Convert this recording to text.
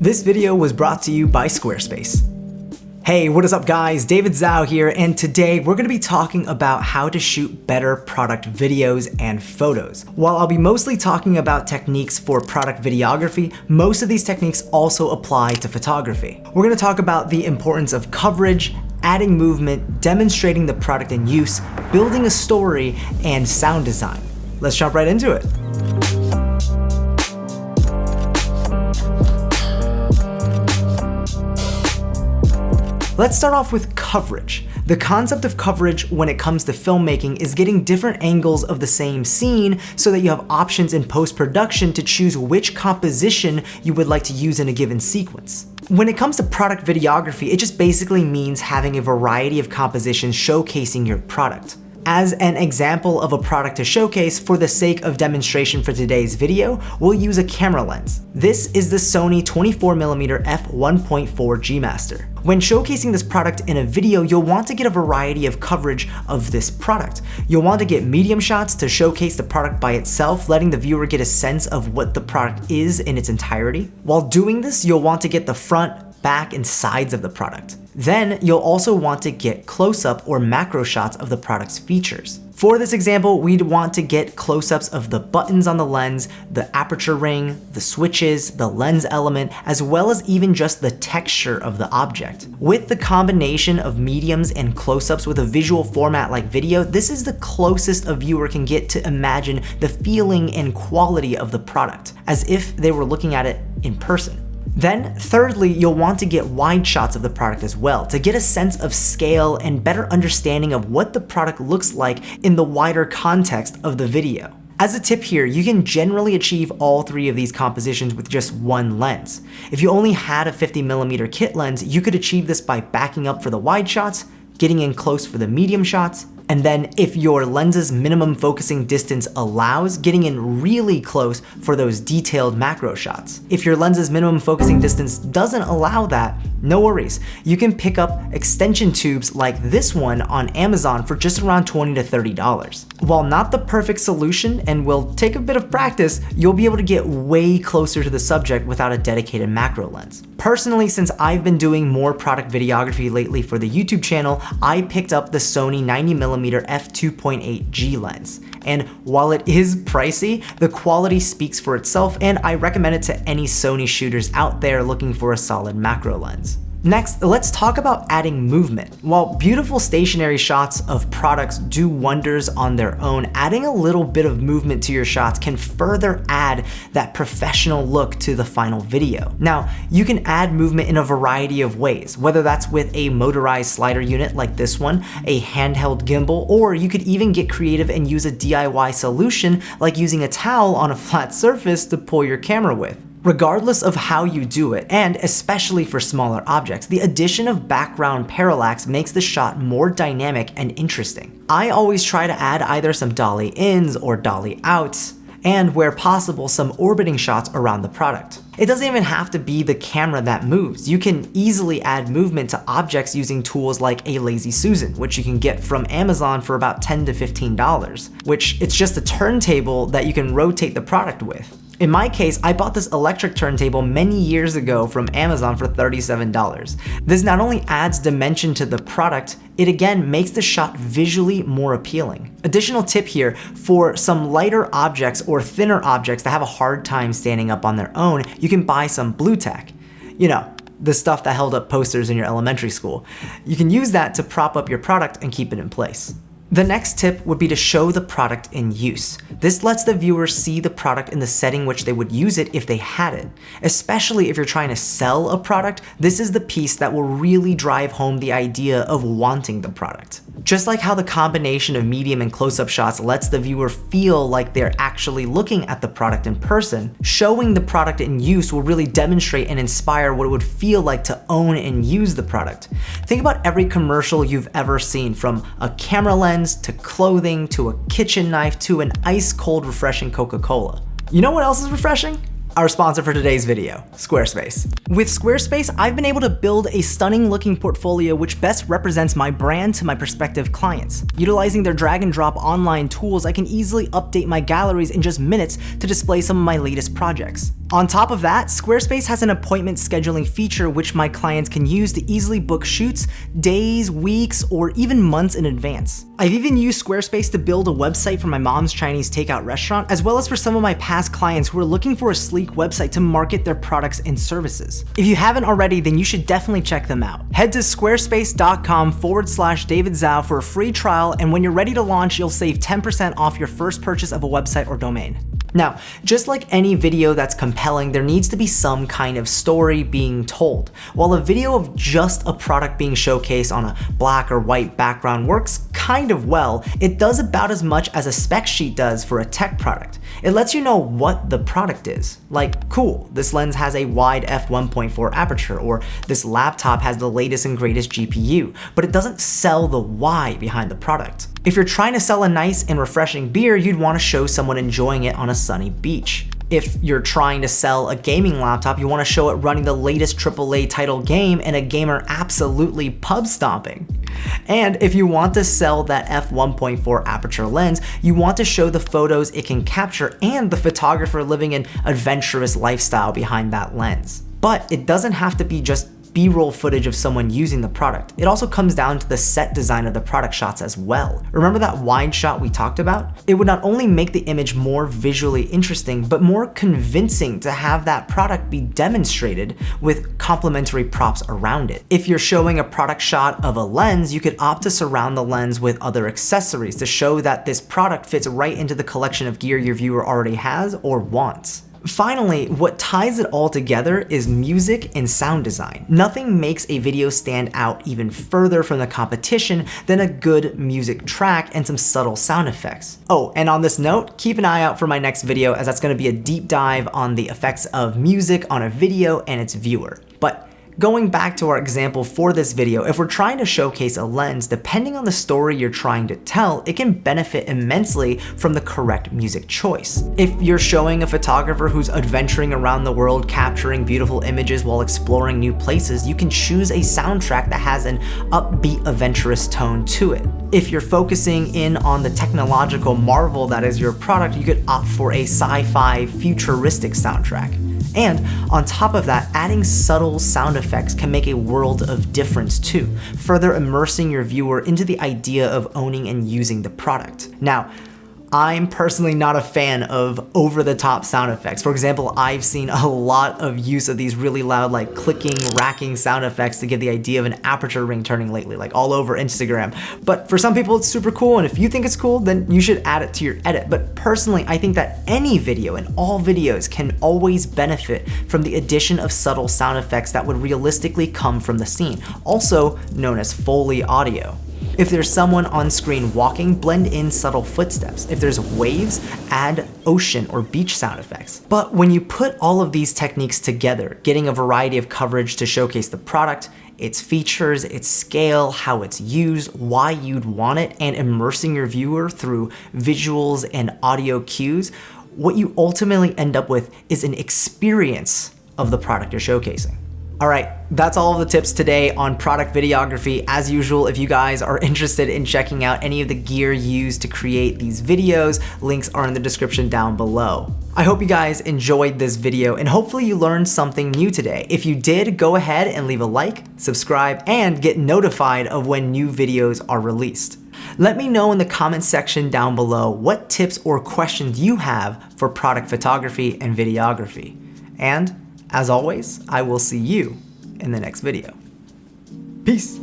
This video was brought to you by Squarespace. Hey, what is up guys? David Zhao here, and today we're going to be talking about how to shoot better product videos and photos. While I'll be mostly talking about techniques for product videography, most of these techniques also apply to photography. We're going to talk about the importance of coverage, adding movement, demonstrating the product in use, building a story, and sound design. Let's jump right into it. Let's start off with coverage. The concept of coverage when it comes to filmmaking is getting different angles of the same scene so that you have options in post-production to choose which composition you would like to use in a given sequence. When it comes to product videography, it just basically means having a variety of compositions showcasing your product. As an example of a product to showcase, for the sake of demonstration for today's video, we'll use a camera lens. This is the Sony 24mm f1.4 G Master. When showcasing this product in a video, you'll want to get a variety of coverage of this product. You'll want to get medium shots to showcase the product by itself, letting the viewer get a sense of what the product is in its entirety. While doing this, you'll want to get the front, back, and sides of the product. Then you'll also want to get close-up or macro shots of the product's features. For this example, we'd want to get close-ups of the buttons on the lens, the aperture ring, the switches, the lens element, as well as even just the texture of the object. With the combination of mediums and close-ups with a visual format like video, this is the closest a viewer can get to imagine the feeling and quality of the product, as if they were looking at it in person. Then, thirdly, you'll want to get wide shots of the product as well to get a sense of scale and better understanding of what the product looks like in the wider context of the video. As a tip here, you can generally achieve all three of these compositions with just one lens. If you only had a 50mm kit lens, you could achieve this by backing up for the wide shots, getting in close for the medium shots, and then if your lens's minimum focusing distance allows, getting in really close for those detailed macro shots. If your lens's minimum focusing distance doesn't allow that, no worries. You can pick up extension tubes like this one on Amazon for just around $20 to $30. While not the perfect solution and will take a bit of practice, you'll be able to get way closer to the subject without a dedicated macro lens. Personally, since I've been doing more product videography lately for the YouTube channel, I picked up the Sony 90mm f2.8 G lens. And while it is pricey, the quality speaks for itself, and I recommend it to any Sony shooters out there looking for a solid macro lens. Next, let's talk about adding movement. While beautiful stationary shots of products do wonders on their own, adding a little bit of movement to your shots can further add that professional look to the final video. Now, you can add movement in a variety of ways, whether that's with a motorized slider unit like this one, a handheld gimbal, or you could even get creative and use a DIY solution like using a towel on a flat surface to pull your camera with. Regardless of how you do it, and especially for smaller objects, the addition of background parallax makes the shot more dynamic and interesting. I always try to add either some dolly ins or dolly outs, and where possible, some orbiting shots around the product. It doesn't even have to be the camera that moves. You can easily add movement to objects using tools like a Lazy Susan, which you can get from Amazon for about $10 to $15, which it's just a turntable that you can rotate the product with. In my case, I bought this electric turntable many years ago from Amazon for $37. This not only adds dimension to the product, it again makes the shot visually more appealing. Additional tip here, for some lighter objects or thinner objects that have a hard time standing up on their own, you can buy some blue tack. You know, the stuff that held up posters in your elementary school. You can use that to prop up your product and keep it in place. The next tip would be to show the product in use. This lets the viewer see the product in the setting which they would use it if they had it. Especially if you're trying to sell a product, this is the piece that will really drive home the idea of wanting the product. Just like how the combination of medium and close-up shots lets the viewer feel like they're actually looking at the product in person, showing the product in use will really demonstrate and inspire what it would feel like to own and use the product. Think about every commercial you've ever seen, from a camera lens to clothing to a kitchen knife to an ice-cold refreshing Coca-Cola. You know what else is refreshing? Our sponsor for today's video, Squarespace. With Squarespace, I've been able to build a stunning looking portfolio which best represents my brand to my prospective clients. Utilizing their drag and drop online tools, I can easily update my galleries in just minutes to display some of my latest projects. On top of that, Squarespace has an appointment scheduling feature which my clients can use to easily book shoots days, weeks, or even months in advance. I've even used Squarespace to build a website for my mom's Chinese takeout restaurant, as well as for some of my past clients who are looking for a sleek website to market their products and services. If you haven't already, then you should definitely check them out. Head to squarespace.com/David Zhao for a free trial, and when you're ready to launch, you'll save 10% off your first purchase of a website or domain. Now, just like any video that's compelling, there needs to be some kind of story being told. While a video of just a product being showcased on a black or white background works kind of well, it does about as much as a spec sheet does for a tech product. It lets you know what the product is. Like, cool, this lens has a wide f1.4 aperture, or this laptop has the latest and greatest GPU, but it doesn't sell the why behind the product. If you're trying to sell a nice and refreshing beer, you'd want to show someone enjoying it on a sunny beach. If you're trying to sell a gaming laptop, you want to show it running the latest AAA title game and a gamer absolutely pub stomping. And if you want to sell that f1.4 aperture lens, you want to show the photos it can capture and the photographer living an adventurous lifestyle behind that lens. But it doesn't have to be just B-roll footage of someone using the product. It also comes down to the set design of the product shots as well. Remember that wide shot we talked about? It would not only make the image more visually interesting, but more convincing to have that product be demonstrated with complementary props around it. If you're showing a product shot of a lens, you could opt to surround the lens with other accessories to show that this product fits right into the collection of gear your viewer already has or wants. Finally, what ties it all together is music and sound design. Nothing makes a video stand out even further from the competition than a good music track and some subtle sound effects. Oh, and on this note, keep an eye out for my next video, as that's going to be a deep dive on the effects of music on a video and its viewer. But going back to our example for this video, if we're trying to showcase a lens, depending on the story you're trying to tell, it can benefit immensely from the correct music choice. If you're showing a photographer who's adventuring around the world, capturing beautiful images while exploring new places, you can choose a soundtrack that has an upbeat, adventurous tone to it. If you're focusing in on the technological marvel that is your product, you could opt for a sci-fi, futuristic soundtrack. And on top of that, adding subtle sound effects can make a world of difference too, further immersing your viewer into the idea of owning and using the product. Now, I'm personally not a fan of over-the-top sound effects. For example, I've seen a lot of use of these really loud, like clicking, racking sound effects to give the idea of an aperture ring turning lately, like all over Instagram. But for some people, it's super cool, and if you think it's cool, then you should add it to your edit. But personally, I think that any video and all videos can always benefit from the addition of subtle sound effects that would realistically come from the scene, also known as Foley audio. If there's someone on screen walking, blend in subtle footsteps. If there's waves, add ocean or beach sound effects. But when you put all of these techniques together, getting a variety of coverage to showcase the product, its features, its scale, how it's used, why you'd want it, and immersing your viewer through visuals and audio cues, what you ultimately end up with is an experience of the product you're showcasing. All right, that's all of the tips today on product videography. As usual, if you guys are interested in checking out any of the gear used to create these videos, links are in the description down below. I hope you guys enjoyed this video and hopefully you learned something new today. If you did, go ahead and leave a like, subscribe, and get notified of when new videos are released. Let me know in the comments section down below what tips or questions you have for product photography and videography. And as always, I will see you in the next video. Peace.